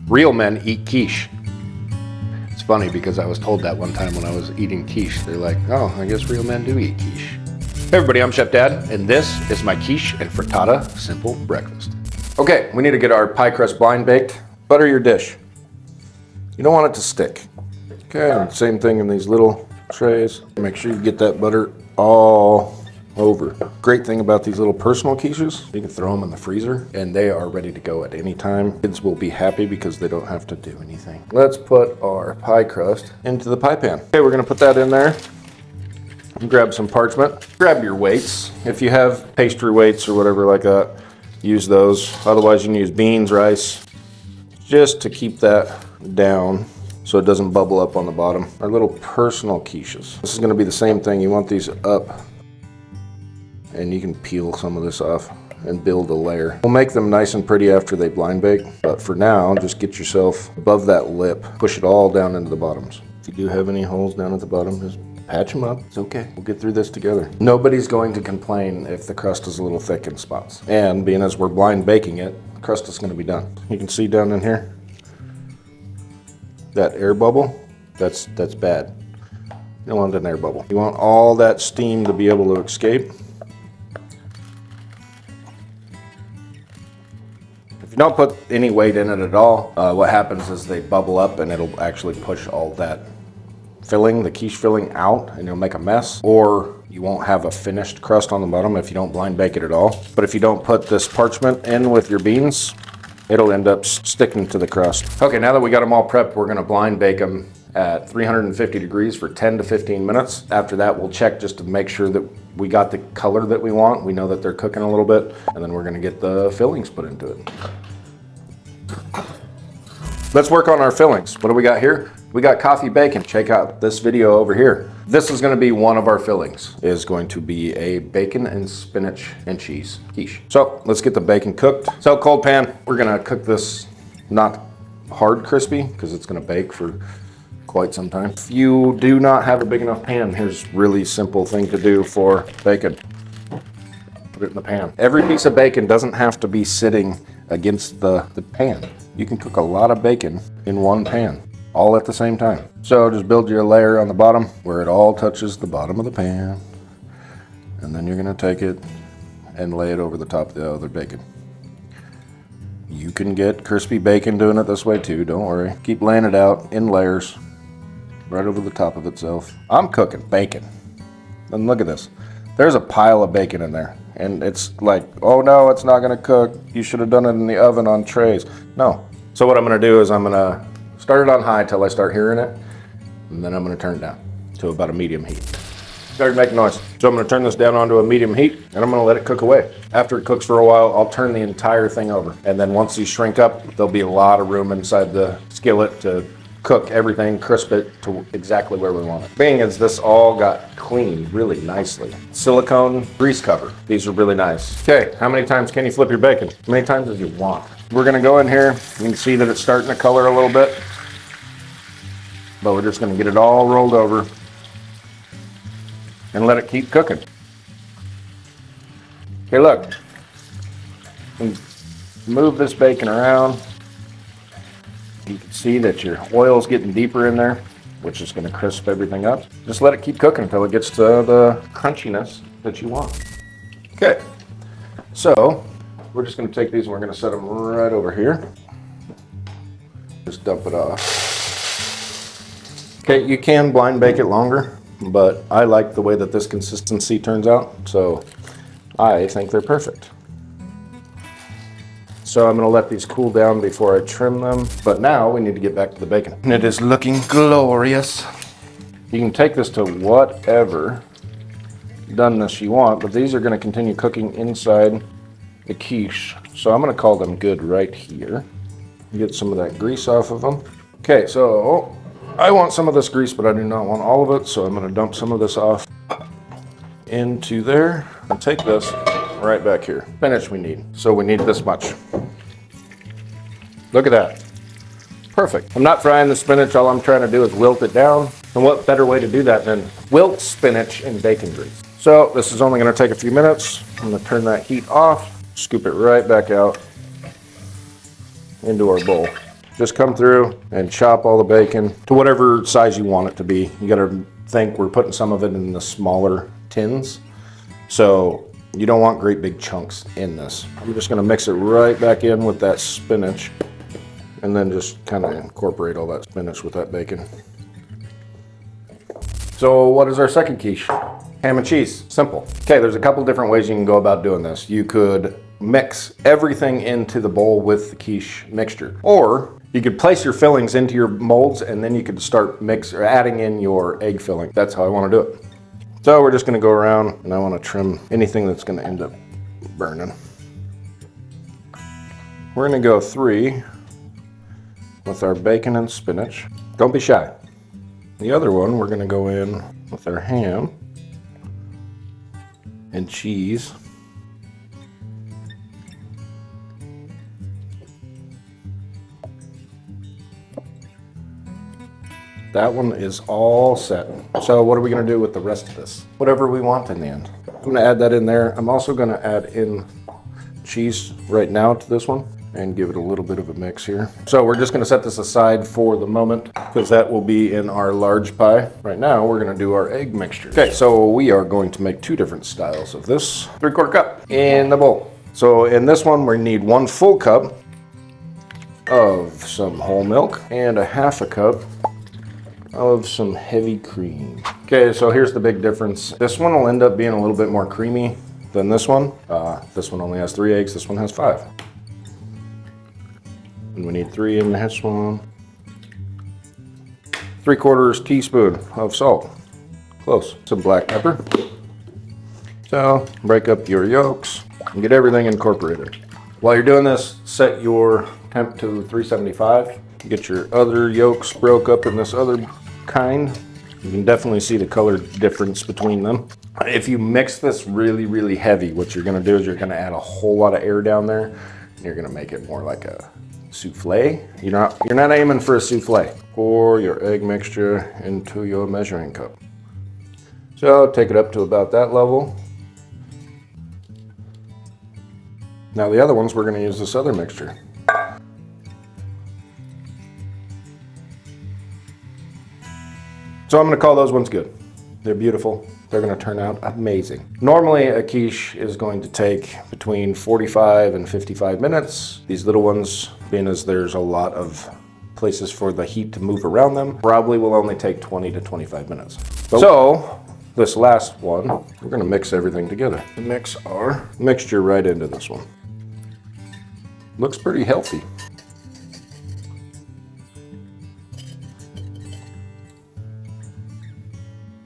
Real men eat quiche. It's funny because I was told that one time when I was eating quiche. They're like, oh, I guess real men do eat quiche. Hey everybody, I'm Chef Dad, and this is my quiche and frittata simple breakfast. Okay, we need to get our pie crust blind baked. Butter your dish. You don't want it to stick. Okay, and same thing in these little trays. Make sure you get that butter all over. Great thing about these little personal quiches, you can throw them in the freezer and they are ready to go at any time. Kids will be happy because they don't have to do anything. Let's put our pie crust into the pie pan. Okay, we're gonna put that in there. Grab some parchment. Grab your weights. If you have pastry weights or whatever like that, use those. Otherwise you can use beans, rice, just to keep that down so it doesn't bubble up on the bottom. Our little personal quiches. This is gonna be the same thing. You want these up, and you can peel some of this off and build a layer. We'll make them nice and pretty after they blind bake, but for now, just get yourself above that lip, push it all down into the bottoms. If you do have any holes down at the bottom, just patch them up. It's okay, we'll get through this together. Nobody's going to complain if the crust is a little thick in spots. And being as we're blind baking it, the crust is gonna be done. You can see down in here, that air bubble, that's bad. You don't want an air bubble. You want all that steam to be able to escape. If you don't put any weight in it at all, what happens is they bubble up and it'll actually push all that filling, the quiche filling out, and you'll make a mess, or you won't have a finished crust on the bottom if you don't blind bake it at all. But if you don't put this parchment in with your beans, it'll end up sticking to the crust. Okay, now that we got them all prepped, we're gonna blind bake them at 350 degrees for 10 to 15 minutes. After that, we'll check just to make sure that we got the color that we want. We know that they're cooking a little bit, and then we're gonna get the fillings put into it. Let's work on our fillings. What do we got here? We got coffee bacon. Check out this video over here. This is gonna be one of our fillings. It is going to be a bacon and spinach and cheese quiche. So let's get the bacon cooked. So cold pan, we're gonna cook this not hard crispy because it's gonna bake for quite some time. If you do not have a big enough pan, here's a really simple thing to do for bacon. Put it in the pan. Every piece of bacon doesn't have to be sitting against the pan. You can cook a lot of bacon in one pan, all at the same time. So just build your layer on the bottom where it all touches the bottom of the pan. And then you're gonna take it and lay it over the top of the other bacon. You can get crispy bacon doing it this way too, don't worry. Keep laying it out in layers, right over the top of itself. I'm cooking bacon. And look at this. There's a pile of bacon in there. And it's like, oh no, it's not gonna cook. You should have done it in the oven on trays. No. So what I'm gonna do is I'm gonna start it on high till I start hearing it. And then I'm gonna turn it down to about a medium heat. Started making noise. So I'm gonna turn this down onto a medium heat and I'm gonna let it cook away. After it cooks for a while, I'll turn the entire thing over. And then once these shrink up, there'll be a lot of room inside the skillet to cook everything, crisp it to exactly where we want it. Being as this all got cleaned really nicely. Silicone grease cover. These are really nice. Okay, how many times can you flip your bacon? As many times as you want. We're gonna go in here. You can see that it's starting to color a little bit, but we're just gonna get it all rolled over and let it keep cooking. Okay, look. Move this bacon around. You can see that your oil's getting deeper in there, which is gonna crisp everything up. Just let it keep cooking until it gets to the crunchiness that you want. Okay, so we're just gonna take these and we're gonna set them right over here. Just dump it off. Okay, you can blind bake it longer, but I like the way that this consistency turns out, so I think they're perfect. So I'm gonna let these cool down before I trim them. But now we need to get back to the bacon. And it is looking glorious. You can take this to whatever doneness you want, but these are gonna continue cooking inside the quiche. So I'm gonna call them good right here. Get some of that grease off of them. Okay, so I want some of this grease, but I do not want all of it. So I'm gonna dump some of this off into there and take this right back here. Spinach we need. So we need this much. Look at that. Perfect. I'm not frying the spinach. All I'm trying to do is wilt it down. And what better way to do that than wilt spinach in bacon grease? So this is only going to take a few minutes. I'm going to turn that heat off, scoop it right back out into our bowl. just come through and chop all the bacon to whatever size you want it to be. You gotta think we're putting some of it in the smaller tins. So you don't want great big chunks in this. I'm just gonna mix it right back in with that spinach and then just kind of incorporate all that spinach with that bacon. So what is our second quiche? Ham and cheese, simple. Okay, there's a couple different ways you can go about doing this. You could mix everything into the bowl with the quiche mixture, or you could place your fillings into your molds and then you could start adding in your egg filling. That's how I want to do it. So we're just going to go around and I want to trim anything that's going to end up burning. We're going to go 3 with our bacon and spinach. Don't be shy. The other one, we're going to go in with our ham and cheese. That one is all set. So what are we gonna do with the rest of this? Whatever we want in the end. I'm gonna add that in there. I'm also gonna add in cheese right now to this one and give it a little bit of a mix here. So we're just gonna set this aside for the moment because that will be in our large pie. Right now, we're gonna do our egg mixture. Okay, so we are going to make 2 different styles of this. 3/4 cup in the bowl. So in this one, we need 1 full cup of some whole milk and 1/2 cup of some heavy cream. Okay, so here's the big difference. This one will end up being a little bit more creamy than this one. This one only has 3 eggs, this one has 5. And we need 3 in this one. 3/4 teaspoon of salt. Close. Some black pepper. So break up your yolks and get everything incorporated. While you're doing this, set your temp to 375. Get your other yolks broke up in this other kind. You can definitely see the color difference between them. If you mix this really, really heavy, what you're gonna do is you're gonna add a whole lot of air down there. And you're gonna make it more like a souffle. You're not aiming for a souffle. Pour your egg mixture into your measuring cup. So take it up to about that level. Now the other ones, we're gonna use this other mixture. So I'm gonna call those ones good. They're beautiful. They're gonna turn out amazing. Normally a quiche is going to take between 45 and 55 minutes. These little ones, being as there's a lot of places for the heat to move around them, probably will only take 20 to 25 minutes. So this last one, we're gonna mix everything together. Mix our mixture right into this one. Looks pretty healthy.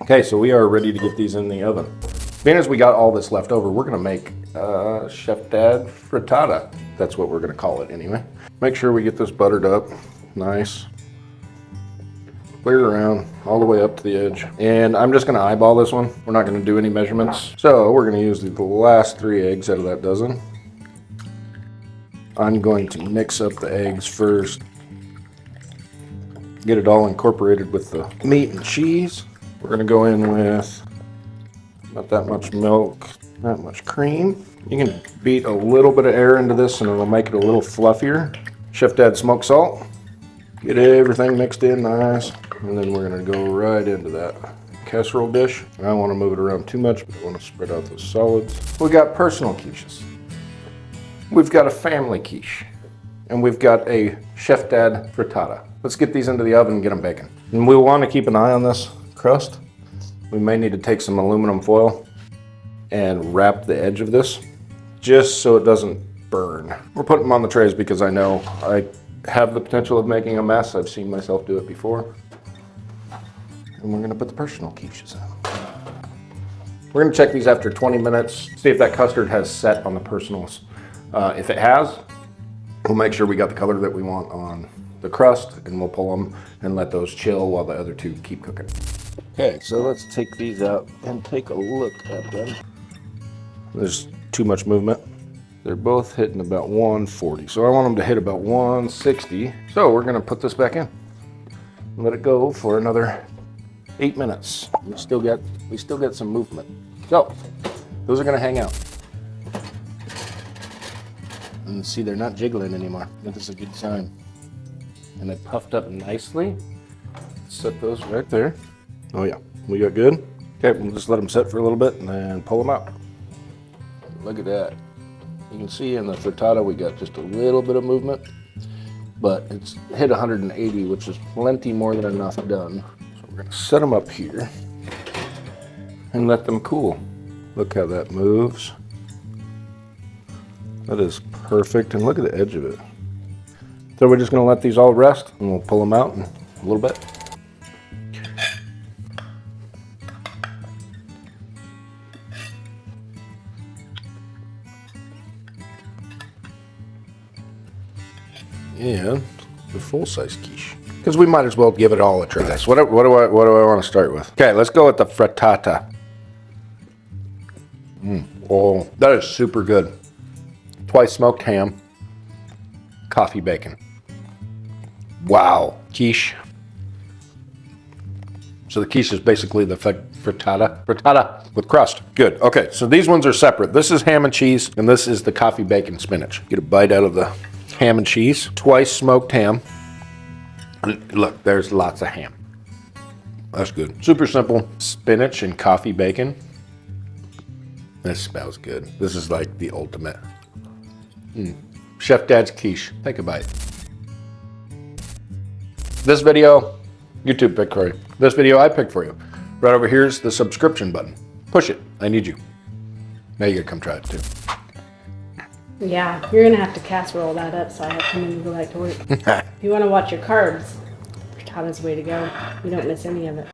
Okay, so we are ready to get these in the oven. Being as we got all this left over, we're gonna make Chef Dad frittata. That's what we're gonna call it anyway. Make sure we get this buttered up, nice. Clear it around, all the way up to the edge. And I'm just gonna eyeball this one. We're not gonna do any measurements. So we're gonna use the last 3 eggs out of that dozen. I'm going to mix up the eggs first. Get it all incorporated with the meat and cheese. We're gonna go in with not that much milk, not much cream. You can beat a little bit of air into this and it'll make it a little fluffier. Chef Dad smoked salt. Get everything mixed in nice. And then we're gonna go right into that casserole dish. I don't wanna move it around too much, but I wanna spread out those solids. We got personal quiches. We've got a family quiche. And we've got a Chef Dad frittata. Let's get these into the oven and get them baking. And we wanna keep an eye on this crust. We may need to take some aluminum foil and wrap the edge of this just so it doesn't burn. We're putting them on the trays because I know I have the potential of making a mess. I've seen myself do it before. And we're gonna put the personal quiches in. We're gonna check these after 20 minutes, see if that custard has set on the personals. If it has, we'll make sure we got the color that we want on the crust and we'll pull them and let those chill while the other 2 keep cooking. Okay, so let's take these out and take a look at them. There's too much movement. They're both hitting about 140. So I want them to hit about 160. So we're gonna put this back in. Let it go for another 8 minutes. We still get some movement. So those are gonna hang out. And see, they're not jiggling anymore. That is a good sign. and they puffed up nicely. Set those right there. Oh yeah, we got good. Okay, we'll just let them sit for a little bit and then pull them out. Look at that. You can see in the frittata we got just a little bit of movement, but it's hit 180, which is plenty more than enough done. So we're gonna set them up here and let them cool. Look how that moves. That is perfect, and look at the edge of it. So we're just gonna let these all rest, and we'll pull them out in a little bit. And the full-size quiche, because we might as well give it all a try. What do I want to start with? Okay, let's go with the frittata. Oh, that is super good. Twice smoked ham, coffee bacon. Wow, quiche. So the quiche is basically the frittata with crust. Good. Okay, so these ones are separate. This is ham and cheese, and this is the coffee bacon spinach. Get a bite out of the ham and cheese. Twice smoked ham. And look, there's lots of ham. That's good. Super simple. Spinach and coffee bacon. This smells good. This is like the ultimate. Chef Dad's quiche. Take a bite. This video, YouTube picked for you. This video I picked for you. Right over here is the subscription button. Push it. I need you. Now you gotta come try it too. Yeah, you're gonna have to casserole that up so I have time to go back to work. If you want to watch your carbs, frittata's the way to go. You don't miss any of it.